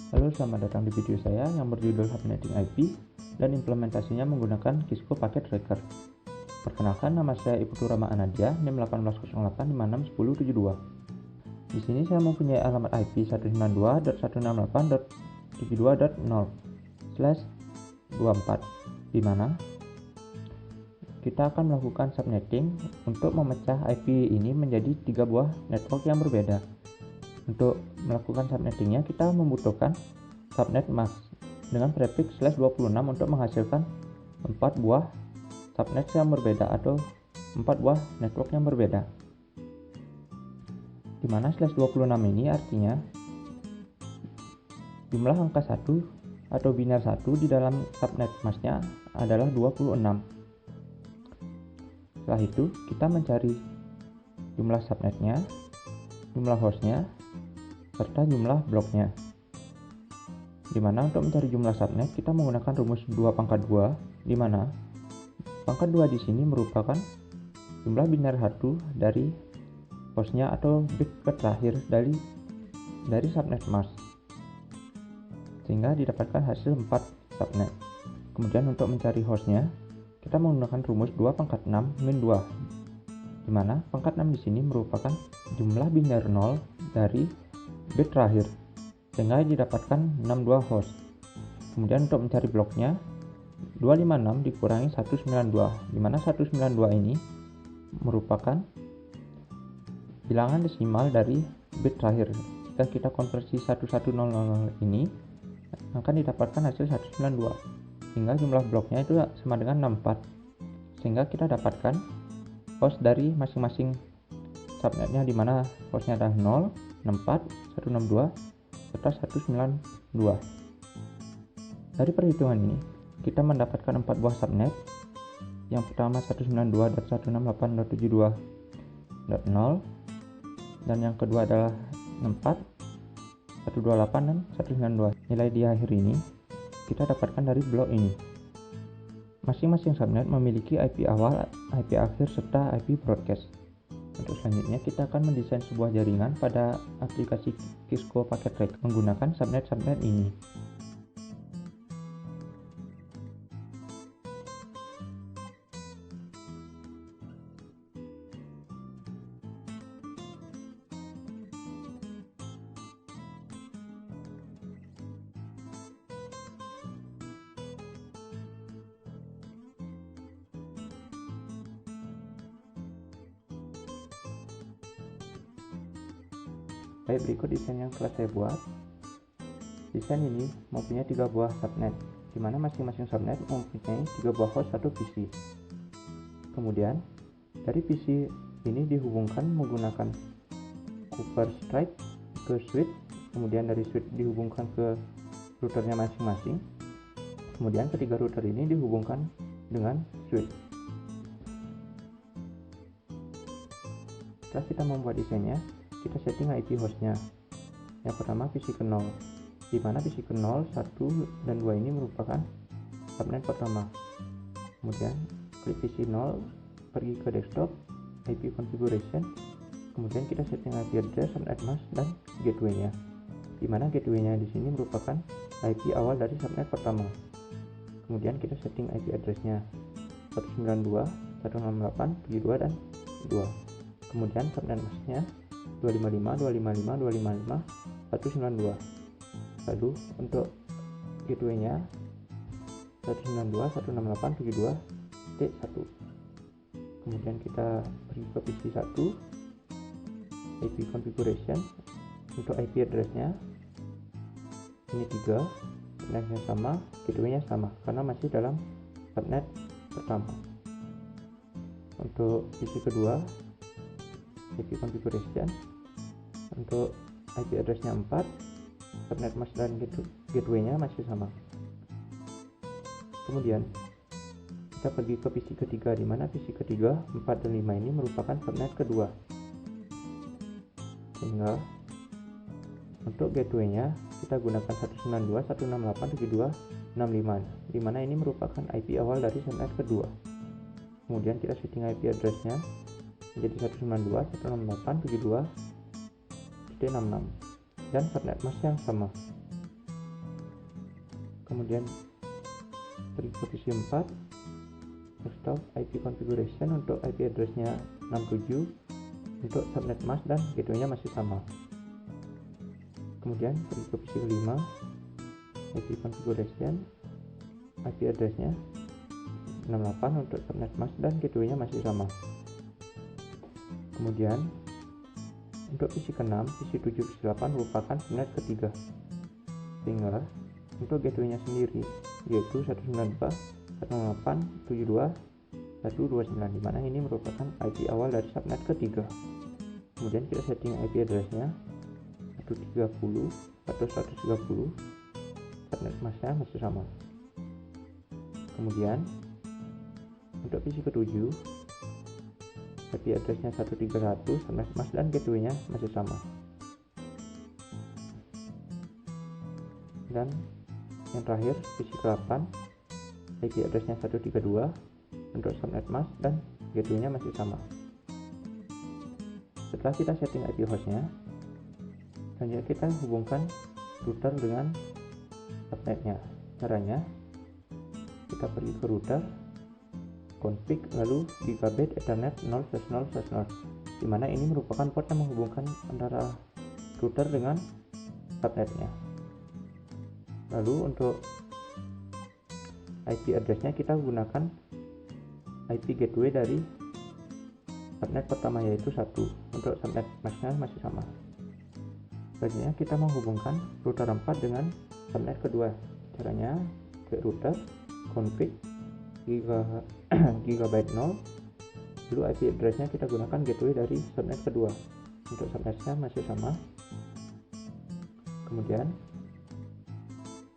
Halo, selamat datang di video saya yang berjudul Subnetting IP dan implementasinya menggunakan Cisco Packet Tracker. Perkenalkan, nama saya Iputu Rama Anadia, NIM 1808561072. Di sini saya mempunyai alamat IP 192.168.72.0/24, di mana kita akan melakukan subnetting untuk memecah IP ini menjadi 3 buah network yang berbeda. Untuk melakukan subnettingnya, kita membutuhkan subnet mask dengan prefix /26 untuk menghasilkan 4 buah subnet yang berbeda atau 4 buah network yang berbeda. Dimana /26 ini artinya jumlah angka 1 atau biner 1 di dalam subnet masknya adalah 26. Setelah itu kita mencari jumlah subnetnya, jumlah hostnya, serta jumlah bloknya. Dimana untuk mencari jumlah subnet kita menggunakan rumus 2 × 2, dimana pangkat 2 di sini merupakan jumlah biner 1 dari hostnya atau bit terakhir dari subnet mask, sehingga didapatkan hasil 4 subnet. Kemudian untuk mencari hostnya kita menggunakan rumus 2 × 6 - 2, dimana pangkat 6 di sini merupakan jumlah biner 0 dari bit terakhir, sehingga didapatkan 62 host. Kemudian untuk mencari bloknya 256 dikurangi 192, dimana 192 ini merupakan bilangan desimal dari bit terakhir. Jika kita konversi 1100 ini akan didapatkan hasil 192, sehingga jumlah bloknya itu sama dengan 64, sehingga kita dapatkan host dari masing-masing subnetnya, dimana hostnya adalah 0, 64, 162, serta 192. Dari perhitungan ini kita mendapatkan 4 buah subnet. Yang pertama 192.168.72.0, dan yang kedua adalah 64, 128, dan 192. Nilai di akhir ini kita dapatkan dari blok ini. Masing-masing subnet memiliki IP awal, IP akhir, serta IP broadcast. Untuk selanjutnya kita akan mendesain sebuah jaringan pada aplikasi Cisco Packet Tracker menggunakan subnet ini. Baik, berikut desain yang telah saya buat. Desain ini mempunyai 3 buah subnet, di mana masing-masing subnet mempunyai 3 buah host atau PC. Kemudian dari PC ini dihubungkan menggunakan Copper Stripe ke switch, kemudian dari switch dihubungkan ke routernya masing-masing. Kemudian ketiga router ini dihubungkan dengan switch. Setelah kita membuat desainnya, kita setting IP hostnya. Yang pertama PC ke 0, di mana PC ke 0, 1, dan 2 ini merupakan subnet pertama. Kemudian klik PC 0, pergi ke desktop, IP configuration, kemudian kita setting IP address, subnet mask, dan gateway-nya. Di mana gateway-nya di sini merupakan IP awal dari subnet pertama. Kemudian kita setting IP address-nya 192.168.72 dan 2. Kemudian subnet mask-nya 255.255.255.192. Lalu untuk gateway-nya 192.168.72.1. Kemudian kita pergi ke PC 1, IP configuration. Untuk IP address-nya ini 3, subnetnya sama, gateway-nya sama karena masih dalam subnet pertama. Untuk PC kedua, IP configuration, untuk IP address-nya 4, subnet mask dan gateway-nya masih sama. Kemudian kita pergi ke PC ketiga, di mana PC ketiga 4 dan 5 ini merupakan subnet kedua. Sehingga untuk gateway-nya kita gunakan 192.168.72.65, di mana ini merupakan IP awal dari subnet kedua. Kemudian kita setting IP address-nya menjadi 192.168.72.66 dan subnet mask yang sama. Kemudian pergi ke posisi 4, desktop IP configuration, untuk IP address-nya 67, untuk subnet mask dan gateway-nya masih sama. Kemudian pergi ke posisi 5, IP configuration, IP address-nya 68, untuk subnet mask dan gateway-nya masih sama. Kemudian untuk PC ke-6, PC 7, PC 8 merupakan subnet ketiga, sehingga untuk gateway-nya sendiri yaitu 192.168.72.129, dimana ini merupakan IP awal dari subnet ketiga. Kemudian kita setting IP address-nya 130 atau 130, subnet mask-nya masih sama. Kemudian untuk PC ke-7, IP address-nya 131, subnet mask dan gateway-nya masih sama. Dan yang terakhir, PC ke-8, IP address-nya 132, untuk subnet mask dan gateway-nya masih sama. Setelah kita setting IP host-nya, selanjutnya kita hubungkan router dengan subnet-nya. Caranya, kita pergi ke router, config, lalu gigabit ethernet 0/0/0, dimana ini merupakan port yang menghubungkan antara router dengan subnet-nya. Lalu untuk IP address-nya kita gunakan IP gateway dari subnet pertama, yaitu 1, untuk subnet mask-nya masih sama. Selanjutnya kita menghubungkan router 4 dengan subnet kedua. Caranya, klik router, config, gigabyte 0, lalu IP address-nya kita gunakan gateway dari subnet kedua, untuk subnet-nya masih sama. Kemudian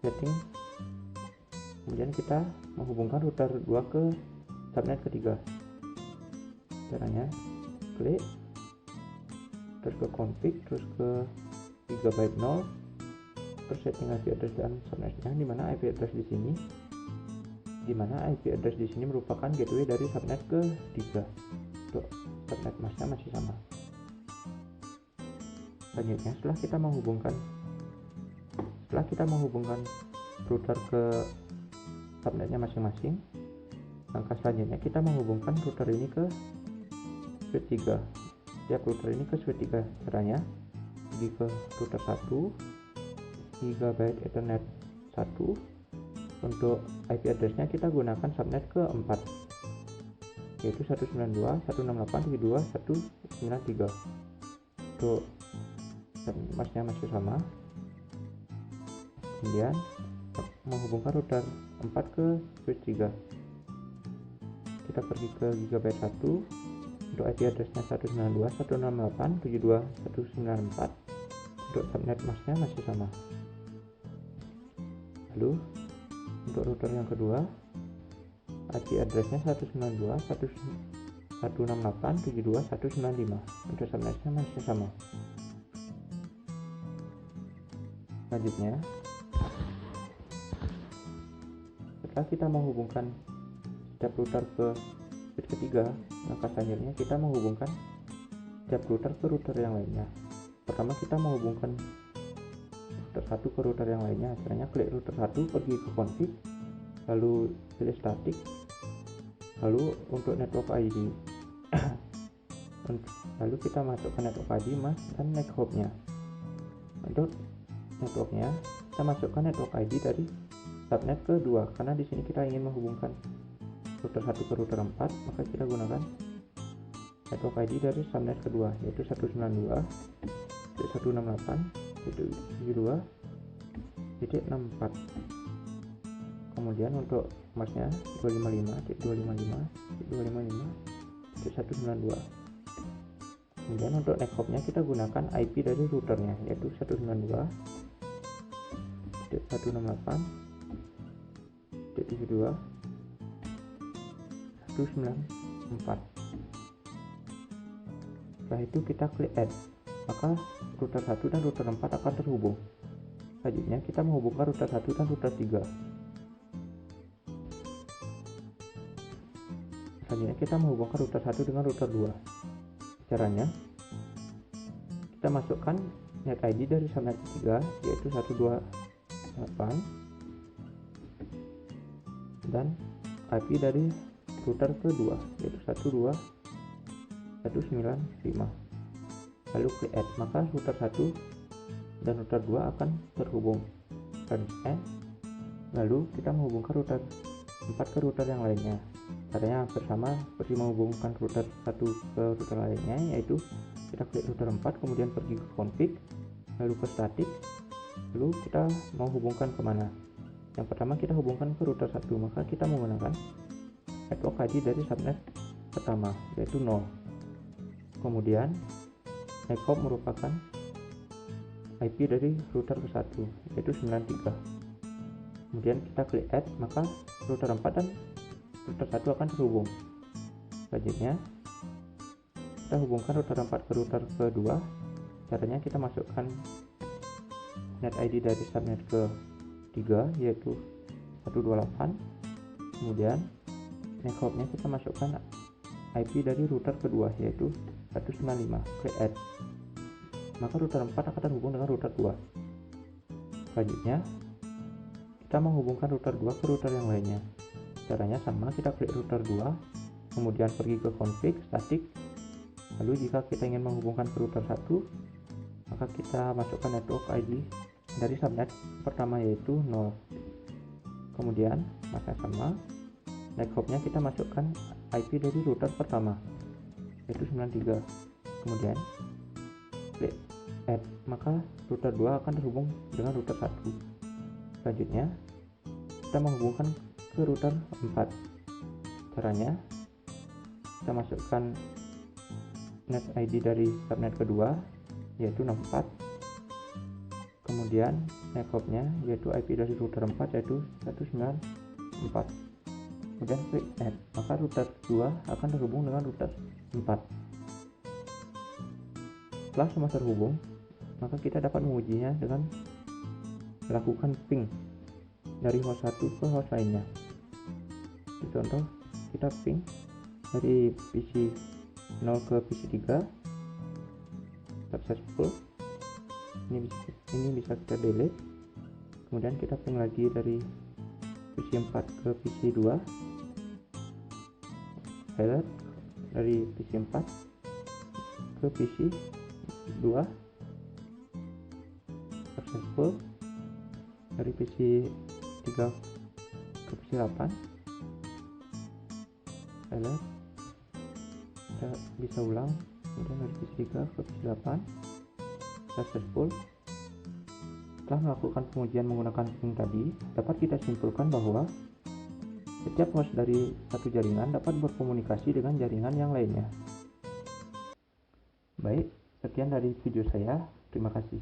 setting, kemudian kita menghubungkan router 2 ke subnet ketiga. Caranya, klik, terus ke config, terus ke gigabyte 0, terus setting IP address dan subnet-nya, dimana IP address di sini merupakan gateway dari subnet ke-3, untuk subnet mask-nya masih sama. Selanjutnya, setelah kita menghubungkan router ke subnetnya masing-masing, langkah selanjutnya kita menghubungkan router ini ke switch 3. Setiap router ini ke switch 3. Caranya, pergi ke router 1, gigabit ethernet 1, untuk IP address-nya kita gunakan subnet ke-4, yaitu 192.168.72.193, untuk mask-nya masih sama. Kemudian menghubungkan router 4 ke switch 3, kita pergi ke gigabit 1, untuk IP address-nya 192.168.72.194, untuk subnet mask-nya masih sama. Lalu untuk router yang kedua, IP address-nya 192.168.72.195, untuk subnet-nya masih sama. Selanjutnya, setelah kita menghubungkan setiap router ke switch ketiga, langkah selanjutnya kita menghubungkan setiap router ke router yang lainnya. Pertama, kita menghubungkan router 1 ke router yang lainnya. Caranya, klik router 1, pergi ke config, lalu pilih static, lalu untuk network ID lalu kita masukkan network ID mask dan next hop-nya. Untuk networknya, kita masukkan network ID dari subnet kedua, karena di sini kita ingin menghubungkan router 1 ke router 4, maka kita gunakan network ID dari subnet kedua, yaitu 192.168.72.64. Kemudian untuk masknya 255.255.255.192. Kemudian untuk next hop-nya kita gunakan IP dari routernya, yaitu 192.168.72.194. Setelah itu kita klik add, maka router 1 dan router 4 akan terhubung. Selanjutnya kita menghubungkan router 1 dan router 3. Selanjutnya kita menghubungkan router 1 dengan router 2. Caranya, kita masukkan net ID dari subnet 3, yaitu 128, dan IP dari router kedua yaitu 102.195. Lalu klik add, maka router 1 dan router 2 akan terhubung. Selanjutnya, lalu kita menghubungkan router 4 ke router yang lainnya. Caranya hampir sama seperti menghubungkan router 1 ke router lainnya, yaitu kita klik router 4, kemudian pergi ke config, lalu ke static, lalu kita mau hubungkan kemana. Yang pertama kita hubungkan ke router 1, maka kita menggunakan network ID dari subnet pertama yaitu 0. Kemudian network merupakan IP dari router ke 1 yaitu 93. Kemudian kita klik add, maka router 4 dan router 1 akan terhubung. Selanjutnya kita hubungkan router 4 ke router kedua. Caranya kita masukkan net ID dari subnet ke 3 yaitu 128. Kemudian networknya kita masukkan IP dari router kedua yaitu 195. Klik add, maka router 4 akan terhubung dengan router 2. Selanjutnya kita menghubungkan router 2 ke router yang lainnya. Caranya sama, kita klik router 2, kemudian pergi ke config, static, lalu jika kita ingin menghubungkan ke router 1, maka kita masukkan network ID dari subnet pertama yaitu 0. Kemudian maka sama, networknya kita masukkan IP dari router pertama yaitu 93. Kemudian klik add, maka router 2 akan terhubung dengan router 1. Selanjutnya kita menghubungkan ke router 4. Caranya kita masukkan net ID dari subnet kedua yaitu 64. Kemudian networknya yaitu IP dari router 4 yaitu 194. Kemudian klik add, maka router 2 akan terhubung dengan router 4. Setelah semua terhubung, maka kita dapat mengujinya dengan melakukan ping dari host 1 ke host lainnya. Contoh, kita ping dari PC 0 ke PC 3 successful. Ini bisa kita delete. Kemudian kita ping lagi dari PC 4 ke PC 2 failed, dari PC 4 ke PC 2 successful, dari PC 3 ke PC 8 failed. Kita bisa ulang, kemudian dari PC 3 ke PC 8 successful. Setelah melakukan pengujian menggunakan ping tadi, dapat kita simpulkan bahwa setiap host dari satu jaringan dapat berkomunikasi dengan jaringan yang lainnya. Baik, sekian dari video saya. Terima kasih.